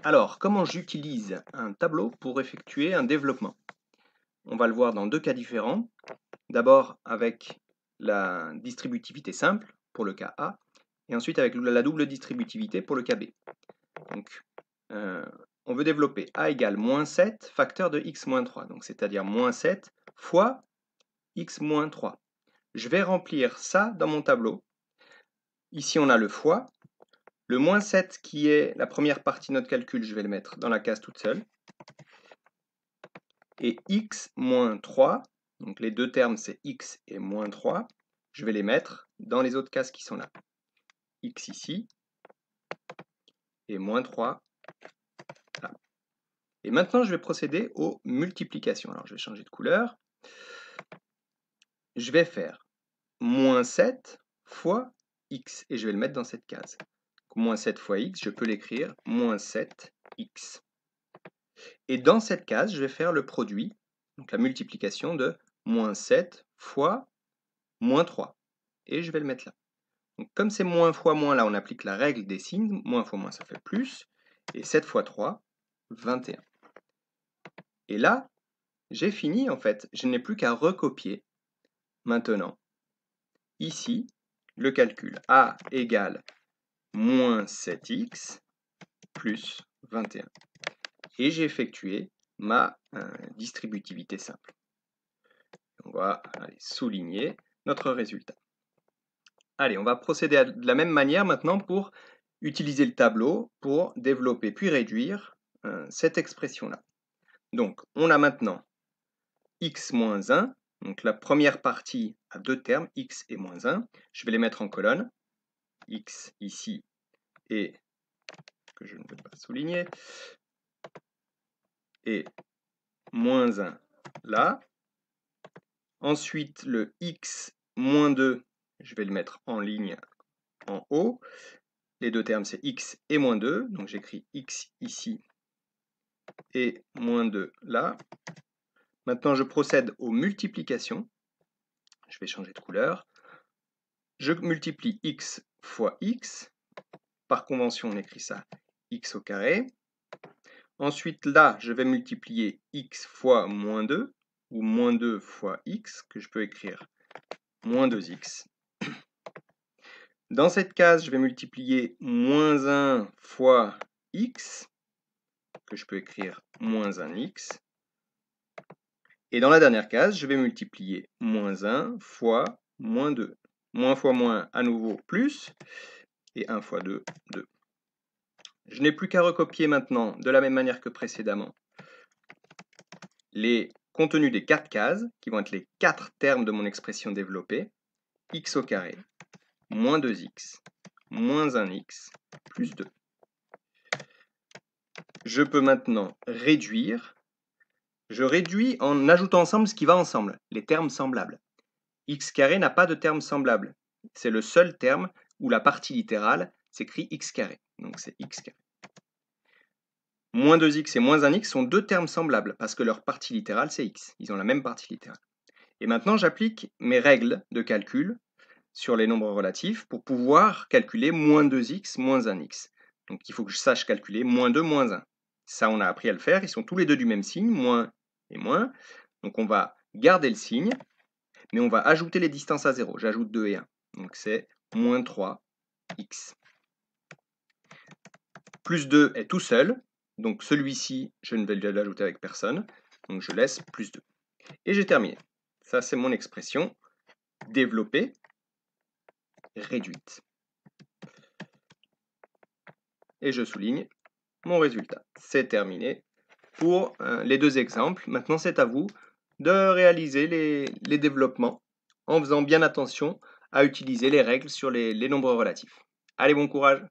Alors, comment j'utilise un tableau pour effectuer un développement? On va le voir dans deux cas différents. D'abord avec la distributivité simple pour le cas A, et ensuite avec la double distributivité pour le cas B. Donc, on veut développer A égale moins 7 facteur de x moins 3, donc c'est-à-dire moins 7 fois x moins 3. Je vais remplir ça dans mon tableau. Ici, on a le fois. Le moins 7 qui est la première partie de notre calcul, je vais le mettre dans la case toute seule. Et x moins 3, donc les deux termes c'est x et moins 3, je vais les mettre dans les autres cases qui sont là. X ici, et moins 3 là. Et maintenant je vais procéder aux multiplications. Alors je vais changer de couleur. Je vais faire moins 7 fois x, et je vais le mettre dans cette case. Donc, moins 7 fois x, je peux l'écrire moins 7x. Et dans cette case, je vais faire le produit, donc la multiplication de moins 7 fois moins 3. Et je vais le mettre là. Donc, comme c'est moins fois moins, là on applique la règle des signes. Moins fois moins, ça fait plus. Et 7 fois 3, 21. Et là, j'ai fini en fait. Je n'ai plus qu'à recopier maintenant, ici, le calcul. A égale moins 7x plus 21. Et j'ai effectué ma distributivité simple. On va aller souligner notre résultat. Allez, on va procéder de la même manière maintenant pour utiliser le tableau pour développer puis réduire cette expression-là. Donc, on a maintenant x moins 1, donc la première partie a deux termes, x et moins 1. Je vais les mettre en colonne, x ici et, que je ne veux pas souligner, et moins 1 là. Ensuite, le x moins 2, je vais le mettre en ligne en haut. Les deux termes, c'est x et moins 2. Donc, j'écris x ici et moins 2 là. Maintenant, je procède aux multiplications. Je vais changer de couleur. Je multiplie x fois x. Par convention, on écrit ça x au carré. Ensuite, là, je vais multiplier x fois moins 2, ou moins 2 fois x, que je peux écrire moins 2x. Dans cette case, je vais multiplier moins 1 fois x, que je peux écrire moins 1x. Et dans la dernière case, je vais multiplier moins 1 fois moins 2. Moins fois moins, à nouveau plus, et 1 fois 2, 2. Je n'ai plus qu'à recopier maintenant, de la même manière que précédemment, les contenus des 4 cases, qui vont être les 4 termes de mon expression développée, x au carré, moins 2x, moins 1x, plus 2. Je peux maintenant réduire. Je réduis en ajoutant ensemble ce qui va ensemble, les termes semblables. X carré n'a pas de terme semblable. C'est le seul terme où la partie littérale s'écrit x carré. Donc c'est x carré. Moins 2x et moins 1x sont deux termes semblables parce que leur partie littérale c'est x. Ils ont la même partie littérale. Et maintenant j'applique mes règles de calcul sur les nombres relatifs pour pouvoir calculer moins 2x, moins 1x. Donc il faut que je sache calculer moins 2, moins 1. Ça on a appris à le faire. Ils sont tous les deux du même signe, moins et moins. Donc on va garder le signe, mais on va ajouter les distances à 0. J'ajoute 2 et 1. Donc c'est moins 3x. Plus 2 est tout seul. Donc celui-ci, je ne vais l'ajouter avec personne. Donc je laisse plus 2. Et j'ai terminé. Ça, c'est mon expression développée, réduite. Et je souligne mon résultat. C'est terminé pour les deux exemples. Maintenant, c'est à vous de réaliser les développements en faisant bien attention à utiliser les règles sur les nombres relatifs. Allez, bon courage!